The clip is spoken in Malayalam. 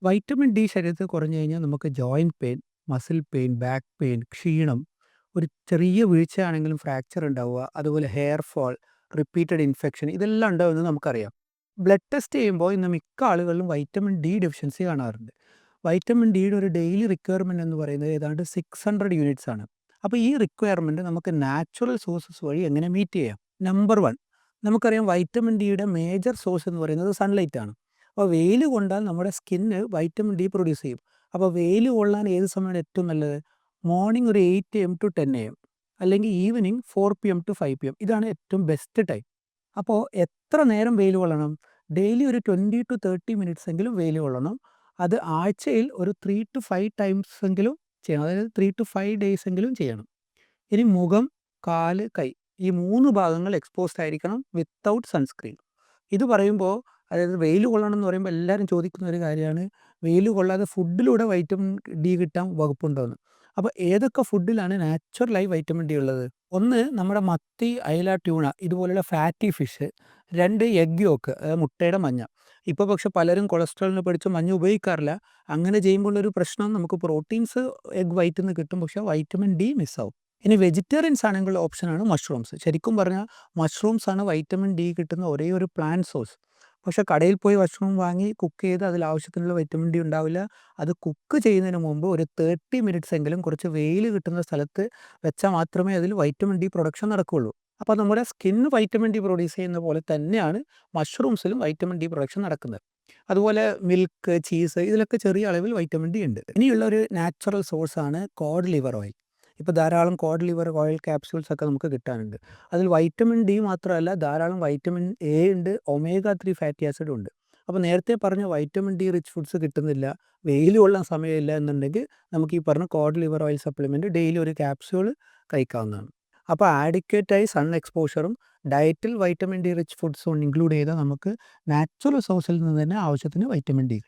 വൈറ്റമിൻ ഡി ശരീരത്തിൽ കുറഞ്ഞു കഴിഞ്ഞാൽ നമുക്ക് joint pain, muscle pain, back pain, ക്ഷീണം, ഒരു ചെറിയ വീഴ്ചയാണെങ്കിലും ഫ്രാക്ചർ ഉണ്ടാവുക, അതുപോലെ ഹെയർ ഫോൾ, റിപ്പീറ്റഡ് ഇൻഫെക്ഷൻ ഇതെല്ലാം ഉണ്ടാവുമെന്ന് നമുക്കറിയാം. ബ്ലഡ് ടെസ്റ്റ് ചെയ്യുമ്പോൾ ഇന്ന് മിക്ക ആളുകളിലും വൈറ്റമിൻ ഡി ഡെഫിഷ്യൻസി കാണാറുണ്ട്. വൈറ്റമിൻ ഡിയുടെ ഒരു ഡെയിലി റിക്വയർമെൻറ്റ് എന്ന് പറയുന്നത് ഏതാണ്ട് 600 യൂണിറ്റ്സ് ആണ്. അപ്പോൾ ഈ റിക്വയർമെൻറ്റ് നമുക്ക് നാച്ചുറൽ സോഴ്സസ് വഴി എങ്ങനെ മീറ്റ് ചെയ്യാം? നമ്പർ 1, നമുക്കറിയാം വൈറ്റമിൻ ഡിയുടെ മേജർ സോഴ്സ് എന്ന് പറയുന്നത് സൺലൈറ്റ് ആണ്. അപ്പോൾ വെയിൽ കൊണ്ടാൽ നമ്മുടെ സ്കിന്ന് വൈറ്റമിൻ ഡി പ്രൊഡ്യൂസ് ചെയ്യും. അപ്പോൾ വെയിൽ കൊള്ളാൻ ഏത് സമയമാണ് ഏറ്റവും നല്ലത്? മോർണിംഗ് ഒരു 8 AM ടു 10 AM, അല്ലെങ്കിൽ ഈവനിങ് 4 PM ടു 5 PM. ഇതാണ് ഏറ്റവും ബെസ്റ്റ് ടൈം. അപ്പോൾ എത്ര നേരം വെയിൽ കൊള്ളണം? ഡെയിലി ഒരു 20 ടു 30 മിനിറ്റ്സ് എങ്കിലും വെയിൽ കൊള്ളണം. അത് ആഴ്ചയിൽ ഒരു 3 ടു 5 ടൈംസ് എങ്കിലും ചെയ്യണം. അതായത് 3 ടു 5 ഡേയ്സ് എങ്കിലും ചെയ്യണം. ഇനി മുഖം, കാല്, കൈ, ഈ 3 ഭാഗങ്ങൾ എക്സ്പോസ്ഡ് ആയിരിക്കണം വിത്തൗട്ട് സൺസ്ക്രീൻ. ഇത് പറയുമ്പോൾ, അതായത് വെയിൽ കൊള്ളണം എന്ന് പറയുമ്പോൾ എല്ലാവരും ചോദിക്കുന്ന ഒരു കാര്യമാണ്, വെയിൽ കൊള്ളാതെ ഫുഡിലൂടെ വൈറ്റമിൻ ഡി കിട്ടാൻ വകുപ്പുണ്ടോയെന്ന്. അപ്പോൾ ഏതൊക്കെ ഫുഡിലാണ് നാച്ചുറലായി വൈറ്റമിൻ ഡി ഉള്ളത്? ഒന്ന്, നമ്മുടെ മത്തി, അയല, ട്യൂണ ഇതുപോലുള്ള ഫാറ്റി ഫിഷ്. 2, എഗ് യോക്ക്, അതായത് മുട്ടയുടെ മഞ്ഞ. ഇപ്പോൾ പക്ഷെ പലരും കൊളസ്ട്രോളിനെ പേടിച്ച് മഞ്ഞ ഉപയോഗിക്കാറില്ല. അങ്ങനെ ചെയ്യുമ്പോൾ ഒരു പ്രശ്നം, നമുക്ക് പ്രോട്ടീൻസ് എഗ് വൈറ്റിൽ നിന്ന് കിട്ടും, പക്ഷേ വൈറ്റമിൻ ഡി മിസ്സാവും. ഇനി വെജിറ്റേറിയൻസ് ആണെങ്കിലുള്ള ഓപ്ഷനാണ് മഷ്റൂംസ്. ശരിക്കും പറഞ്ഞാൽ മഷ്റൂംസ് ആണ് വൈറ്റമിൻ ഡി കിട്ടുന്ന ഒരേ ഒരു പ്ലാന്റ് സോഴ്സ്. പക്ഷേ കടയിൽ പോയി മഷ്റൂം വാങ്ങി കുക്ക് ചെയ്ത് അതിൽ ആവശ്യത്തിനുള്ള വൈറ്റമിൻ ഡി ഉണ്ടാവില്ല. അത് കുക്ക് ചെയ്യുന്നതിന് മുമ്പ് ഒരു 30 മിനിറ്റ്സ് എങ്കിലും കുറച്ച് വെയിൽ കിട്ടുന്ന സ്ഥലത്ത് വെച്ചാൽ മാത്രമേ അതിൽ വൈറ്റമിൻ ഡി പ്രൊഡക്ഷൻ നടക്കുകയുള്ളൂ. അപ്പോൾ നമ്മുടെ സ്കിന്ന് വൈറ്റമിൻ ഡി പ്രൊഡ്യൂസ് ചെയ്യുന്ന പോലെ തന്നെയാണ് മഷ്റൂംസിലും വൈറ്റമിൻ ഡി പ്രൊഡക്ഷൻ നടക്കുന്നത്. അതുപോലെ മിൽക്ക്, ചീസ് ഇതിലൊക്കെ ചെറിയ അളവിൽ വൈറ്റമിൻ ഡി ഉണ്ട്. ഇനിയുള്ള ഒരു നാച്ചുറൽ സോഴ്സാണ് കോഡ് ലിവർ ഓയിൽ. ഇപ്പോൾ ധാരാളം കോഡ് ലിവർ ഓയിൽ ക്യാപ്സ്യൂൾസ് ഒക്കെ നമുക്ക് കിട്ടാനുണ്ട്. അതിൽ വൈറ്റമിൻ ഡി മാത്രമല്ല, ധാരാളം വൈറ്റമിൻ എ ഉണ്ട്, ഒമേഗ 3 ഫാറ്റി ആസിഡും ഉണ്ട്. അപ്പോൾ നേരത്തെ പറഞ്ഞ വൈറ്റമിൻ ഡി റിച്ച് ഫുഡ്സ് കിട്ടുന്നില്ല, വെയിൽ കൊള്ളാൻ സമയമില്ല എന്നുണ്ടെങ്കിൽ നമുക്ക് ഈ പറഞ്ഞ code liver oil supplement daily ഒരു ക്യാപ്സ്യൂൾ കഴിക്കാവുന്നതാണ്. അപ്പോൾ ആഡിക്വേറ്റായി സൺ എക്സ്പോഷറും ഡയറ്റിൽ വൈറ്റമിൻ ഡി റിച്ച് ഫുഡ്സും ഇൻക്ലൂഡ് ചെയ്താൽ നമുക്ക് നാച്ചുറൽ സോഴ്സിൽ നിന്ന് തന്നെ ആവശ്യത്തിന് വൈറ്റമിൻ ഡി